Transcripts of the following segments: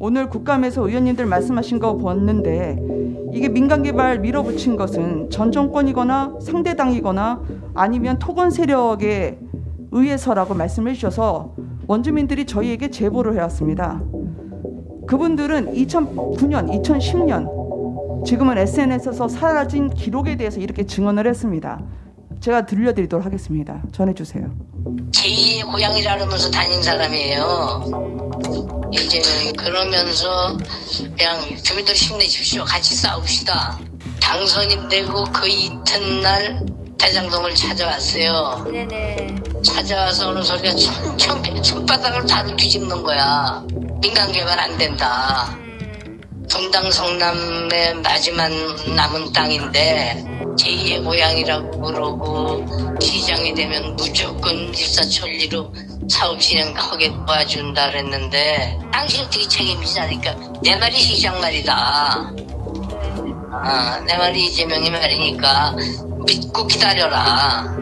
오늘 국감에서 의원님들 말씀하신 거 봤는데 이게 민간개발 밀어붙인 것은 전 정권이거나 상대당이거나 아니면 토건 세력에 의해서라고 말씀해 주셔서 원주민들이 저희에게 제보를 해왔습니다. 그분들은 2009년, 2010년 지금은 SNS에서 사라진 기록에 대해서 이렇게 증언을 했습니다. 제가 들려드리도록 하겠습니다. 전해주세요. 제2의 고향이라면서 다닌 사람이에요. 이제는 그러면서 그냥 주민들 힘내십시오. 같이 싸웁시다. 당선이 되고 그 이튿날 대장동을 찾아왔어요. 네네. 찾아와서 어느 소리가 손바닥을 다루 뒤집는 거야. 민간 개발 안 된다. 분당 성남의 마지막 남은 땅인데 제2의 고향이라고 그러고 시장이 되면 무조건 일사천리로 사업 진행하게 도와준다 그랬는데 당신 어떻게 책임지자니까 내 말이 시장 말이다. 내 말이 이재명이 말이니까 믿고 기다려라.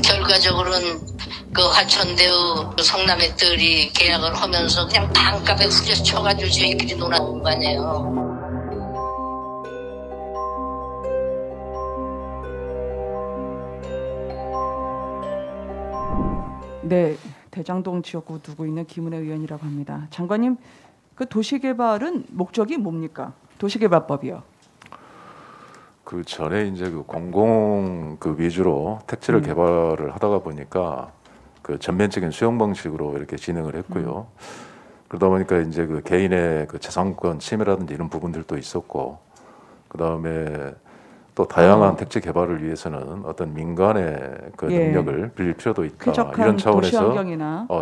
결과적으로는 그 화천대유 성남의 뜰이 계약을 하면서 그냥 반값에 후려서 쳐가지고 저희끼리 놀아온 거 아니에요. 네, 대장동 지역구 두고 있는 김은혜 의원이라고 합니다. 장관님, 그 도시개발은 목적이 뭡니까? 도시개발법이요. 그 전에 이제 그 공공 그 위주로 택지를 개발을 하다가 보니까 그 전면적인 수용 방식으로 이렇게 진행을 했고요. 그러다 보니까 이제 그 개인의 그 재산권 침해라든지 이런 부분들도 있었고, 그 다음에 또 다양한 택지 개발을 위해서는 어떤 민간의 그 능력을 빌릴 필요도 있다. 이런 차원에서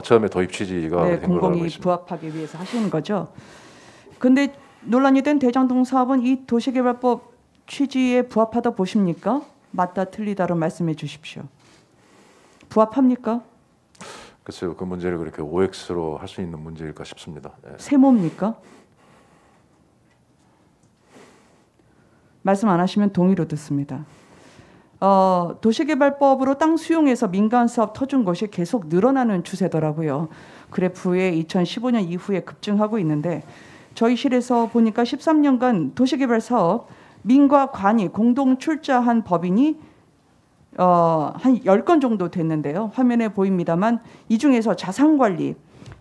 처음에 도입 취지가 된 걸로 알고 있습니다. 부합하기 위해서 하시는 거죠. 근데 논란이 된 대장동 사업은 이 도시개발법 취지에 부합하다 보십니까? 맞다 틀리다로 말씀해 주십시오. 부합합니까? 글쎄요, 그 문제를 그렇게 OX로 할 수 있는 문제일까 싶습니다. 예. 세모입니까? 말씀 안 하시면 동의로 듣습니다. 도시개발법으로 땅 수용해서 민간 사업 터준 것이 계속 늘어나는 추세더라고요. 그래프에 2015년 이후에 급증하고 있는데 저희 실에서 보니까 13년간 도시개발 사업 민과 관이 공동 출자한 법인이 한 10건 정도 됐는데요. 화면에 보입니다만 이 중에서 자산관리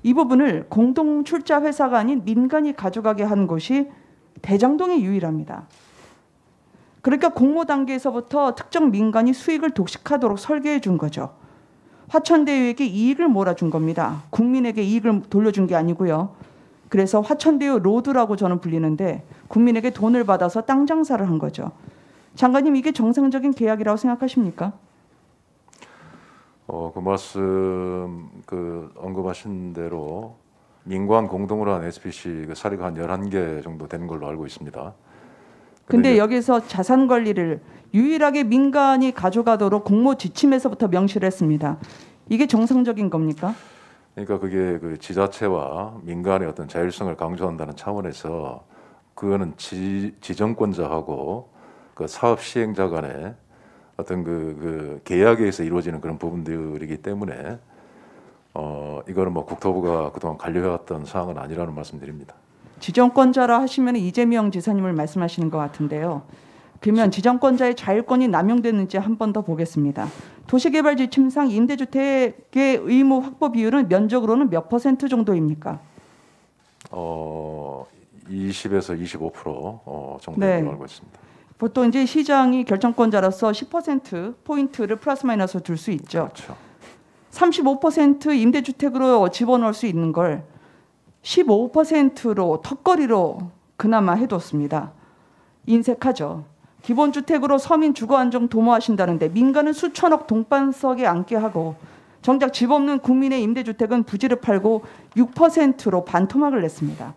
이 부분을 공동 출자 회사가 아닌 민간이 가져가게 한 곳이 대장동이 유일합니다. 그러니까 공모 단계에서부터 특정 민간이 수익을 독식하도록 설계해 준 거죠. 화천대유에게 이익을 몰아준 겁니다. 국민에게 이익을 돌려준 게 아니고요. 그래서 화천대유 로드라고 저는 불리는데 국민에게 돈을 받아서 땅 장사를 한 거죠. 장관님, 이게 정상적인 계약이라고 생각하십니까? 그 말씀 언급하신 대로 민관 공동으로 한 SPC 그 사례가 한 11개 정도 되는 걸로 알고 있습니다. 근데 여기서 자산 관리를 유일하게 민간이 가져가도록 공모 지침에서부터 명시를 했습니다. 이게 정상적인 겁니까? 그러니까 그게 그 지자체와 민간의 어떤 자율성을 강조한다는 차원에서 그거는 지정권자하고 그 사업 시행자 간의 어떤 그 계약에 의해서 이루어지는 그런 부분들이기 때문에 이거는 뭐 국토부가 그동안 관리해왔던 사항은 아니라는 말씀드립니다. 지정권자라 하시면 이재명 지사님을 말씀하시는 것 같은데요. 그러면 지정권자의 자율권이 남용됐는지 한 번 더 보겠습니다. 도시개발 지침상 임대주택의 의무 확보 비율은 면적으로는 몇 % 정도입니까? 20에서 25% 정도인 걸로 알고 있습니다. 보통 이제 시장이 결정권자로서 10% 포인트를 플러스 마이너스 둘 수 있죠. 그렇죠. 35% 임대주택으로 집어넣을 수 있는 걸 15%로 턱걸이로 그나마 해뒀습니다. 인색하죠. 기본주택으로 서민 주거안정 도모하신다는데 민간은 수천억 동반석에 앉게 하고 정작 집 없는 국민의 임대주택은 부지를 팔고 6%로 반토막을 냈습니다.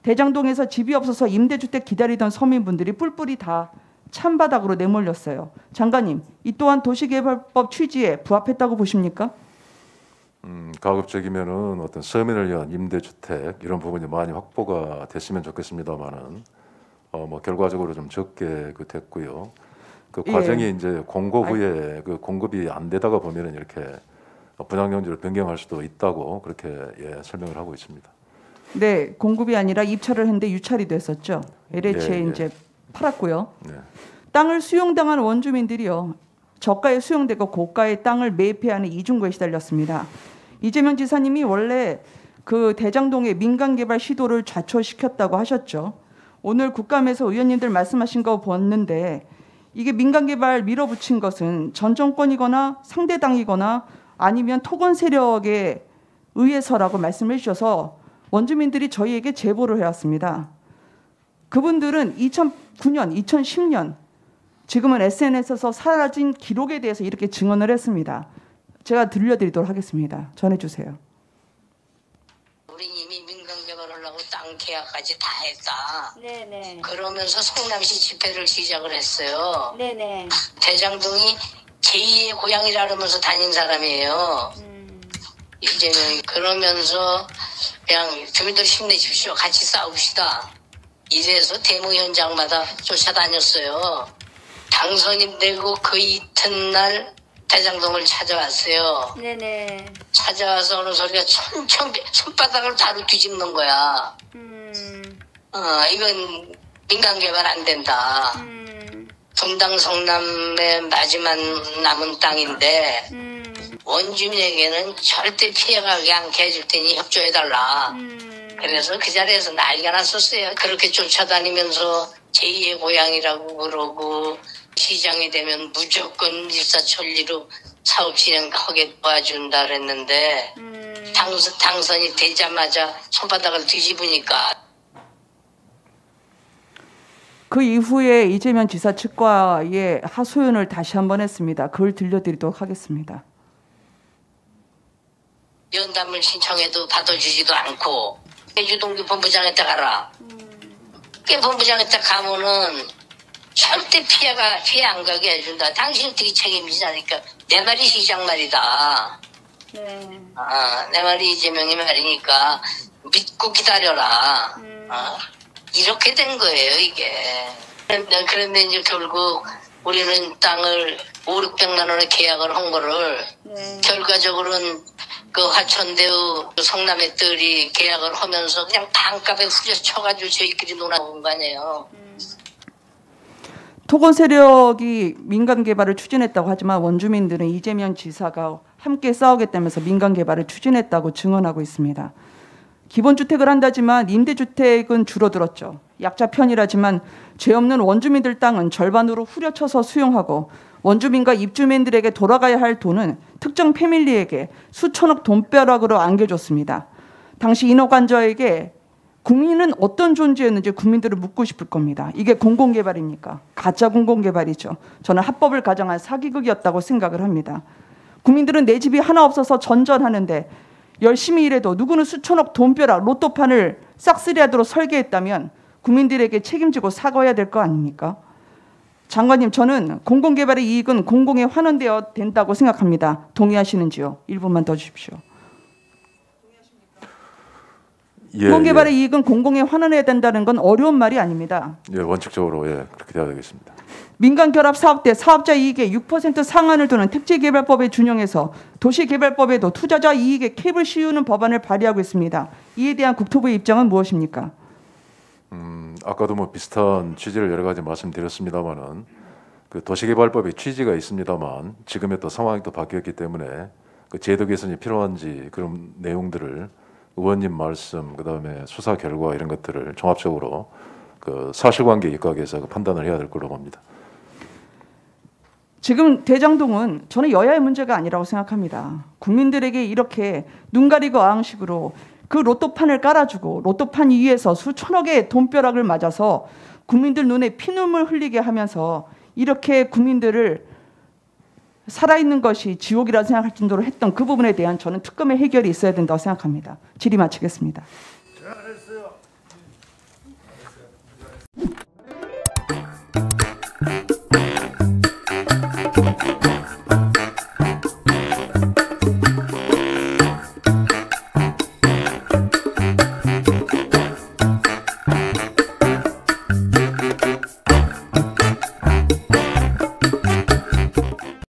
대장동에서 집이 없어서 임대주택 기다리던 서민분들이 뿔뿔이 다 찬바닥으로 내몰렸어요. 장관님, 이 또한 도시개발법 취지에 부합했다고 보십니까? 가급적이면은 어떤 서민을 위한 임대주택 이런 부분이 많이 확보가 됐으면 좋겠습니다만은 뭐 결과적으로 좀 적게 됐고요. 그 과정이 이제 공고 후에 그 공급이 안 되다가 보면은 이렇게 분양용지를 변경할 수도 있다고 그렇게 설명을 하고 있습니다. 네, 공급이 아니라 입찰을 했는데 유찰이 됐었죠. LH에 예, 예. 이제 팔았고요. 네. 땅을 수용당한 원주민들이요, 저가에 수용되고 고가의 땅을 매입해야 하는 이중고에 시달렸습니다. 이재명 지사님이 원래 그 대장동의 민간개발 시도를 좌초시켰다고 하셨죠. 오늘 국감에서 의원님들 말씀하신 거 봤는데 이게 민간개발 밀어붙인 것은 전 정권이거나 상대당이거나 아니면 토건 세력에 의해서라고 말씀해 주셔서 원주민들이 저희에게 제보를 해왔습니다. 그분들은 2009년, 2010년 지금은 SNS에서 사라진 기록에 대해서 이렇게 증언을 했습니다. 제가 들려드리도록 하겠습니다. 전해주세요. 우리 이미 민간개발하려고 땅 계약까지 다 했다. 네네. 그러면서 성남시 집회를 시작을 했어요. 네네. 대장동이 제2의 고향이라면서 다닌 사람이에요. 이제는 그러면서 그냥 주민들 힘내십시오. 같이 싸웁시다. 이래서 데모 현장마다 쫓아다녔어요. 당선이 되고 그 이튿날 대장동을 찾아왔어요. 네네. 찾아와서 어느 소리가 손바닥을 다루 뒤집는 거야. 이건 민간개발 안 된다. 분당 성남의 마지막 남은 땅인데 원주민에게는 절대 피해가게 않게 해줄 테니 협조해달라. 그래서 그 자리에서 난리가 났었어요. 그렇게 쫓아다니면서 제2의 고향이라고 그러고 시장이 되면 무조건 일사천리로 사업 진행하게 도와준다 그랬는데 당선이 되자마자 손바닥을 뒤집으니까. 그 이후에 이재명 지사 측과의 하소연을 다시 한번 했습니다. 그걸 들려드리도록 하겠습니다. 면담을 신청해도 받아주지도 않고 유동규 본부장한테 가라. 그 본부장한테 가면은 절대 피해 안 가게 해준다. 당신 어떻게 책임지냐니까. 내 말이 시장 말이다. 네. 내 말이 이재명이 말이니까 믿고 기다려라. 이렇게 된 거예요, 이게. 그런데 이제 결국 우리는 땅을 500~600만 원에 계약을 한 거를 결과적으로는 그 화천대유 성남의 뜰이 계약을 하면서 그냥 반값에 후려쳐가지고 저희끼리 놀아본 거 아니에요. 토건 세력이 민간 개발을 추진했다고 하지만 원주민들은 이재명 지사가 함께 싸우겠다면서 민간 개발을 추진했다고 증언하고 있습니다. 기본주택을 한다지만 임대주택은 줄어들었죠. 약자 편이라지만 죄 없는 원주민들 땅은 절반으로 후려쳐서 수용하고 원주민과 입주민들에게 돌아가야 할 돈은 특정 패밀리에게 수천억 돈벼락으로 안겨줬습니다. 당시 인허관저에게 국민은 어떤 존재였는지 국민들을 묻고 싶을 겁니다. 이게 공공개발입니까? 가짜 공공개발이죠. 저는 합법을 가정한 사기극이었다고 생각을 합니다. 국민들은 내 집이 하나 없어서 전전하는데 열심히 일해도 누구는 수천억 돈벼락 로또판을 싹쓸이하도록 설계했다면 국민들에게 책임지고 사과해야 될 거 아닙니까? 장관님, 저는 공공개발의 이익은 공공에 환원되어야 된다고 생각합니다. 동의하시는지요? 1분만 더 주십시오. 공공개발의 이익은 공공에 환원해야 된다는 건 어려운 말이 아닙니다. 예, 원칙적으로 그렇게 돼야 되겠습니다. 민간결합 사업 때 사업자 이익의 6% 상한을 두는 택지개발법에 준용해서 도시개발법에도 투자자 이익에 캡을 씌우는 법안을 발의하고 있습니다. 이에 대한 국토부의 입장은 무엇입니까? 아까도 뭐 비슷한 취지를 여러 가지 말씀드렸습니다만은 그 도시개발법의 취지가 있습니다만 지금의 또 상황이 또 바뀌었기 때문에 그 제도 개선이 필요한지 그런 내용들을 의원님 말씀 그다음에 수사 결과 이런 것들을 종합적으로 그 사실관계 입각해서 판단을 해야 될 걸로 봅니다. 지금 대장동은 저는 여야의 문제가 아니라고 생각합니다. 국민들에게 이렇게 눈 가리고 아항식으로 그 로또판을 깔아주고 로또판 위에서 수천억의 돈벼락을 맞아서 국민들 눈에 피눈물 흘리게 하면서 이렇게 국민들을 살아있는 것이 지옥이라 생각할 정도로 했던 그 부분에 대한 저는 특검의 해결이 있어야 된다고 생각합니다. 질의 마치겠습니다.